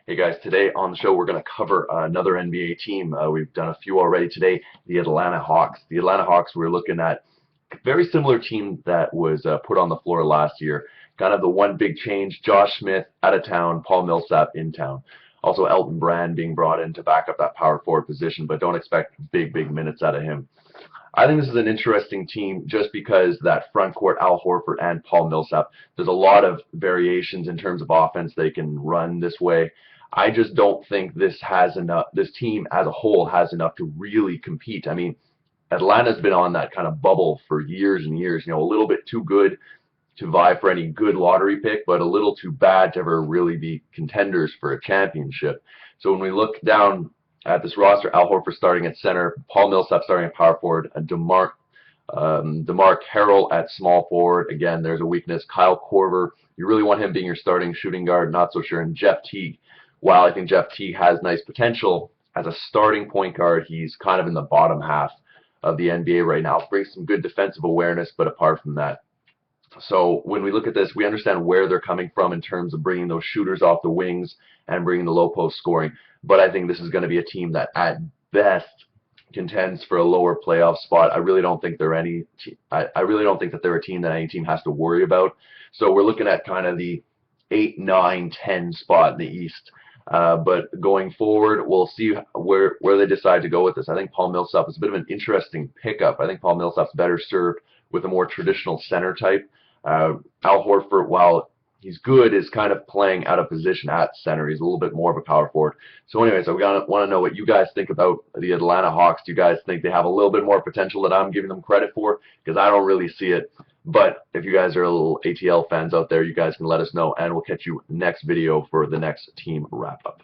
Hey guys, today on the show we're going to cover another NBA team. We've done a few already today, the Atlanta Hawks. The Atlanta Hawks, we're looking at a very similar team that was put on the floor last year. Kind of the one big change, Josh Smith out of town, Paul Millsap in town. Also Elton Brand being brought in to back up that power forward position, but don't expect big minutes out of him. I think this is an interesting team just because that front court, Al Horford and Paul Millsap, there's a lot of variations in terms of offense they can run this way. I just don't think this team as a whole has enough to really compete. I mean, Atlanta's been on that kind of bubble for years and years, a little bit too good to vie for any good lottery pick, but a little too bad to ever really be contenders for a championship. So when we look down at this roster, Al Horford starting at center, Paul Millsap starting at power forward, and DeMarc Harrell at small forward. Again, there's a weakness. Kyle Korver, you really want him being your starting shooting guard, not so sure. And Jeff Teague, while I think Jeff Teague has nice potential as a starting point guard, he's kind of in the bottom half of the NBA right now. Brings some good defensive awareness, but apart from that. So when we look at this, we understand where they're coming from in terms of bringing those shooters off the wings and bringing the low post scoring. But I think this is going to be a team that at best contends for a lower playoff spot. I really don't think I really don't think that they're a team that any team has to worry about. So we're looking at kind of the 8, 9, 10 spot in the East. But going forward, we'll see where they decide to go with this. I think Paul Millsap is a bit of an interesting pickup. I think Paul Millsap's better served with a more traditional center type. Al Horford, while he's good, is kind of playing out of position at center. He's a little bit more of a power forward. So anyways, I want to know what you guys think about the Atlanta Hawks. Do you guys think they have a little bit more potential than I'm giving them credit for? Because I don't really see it. But if you guys are a little ATL fans out there, you guys can let us know, and we'll catch you next video for the next team wrap-up.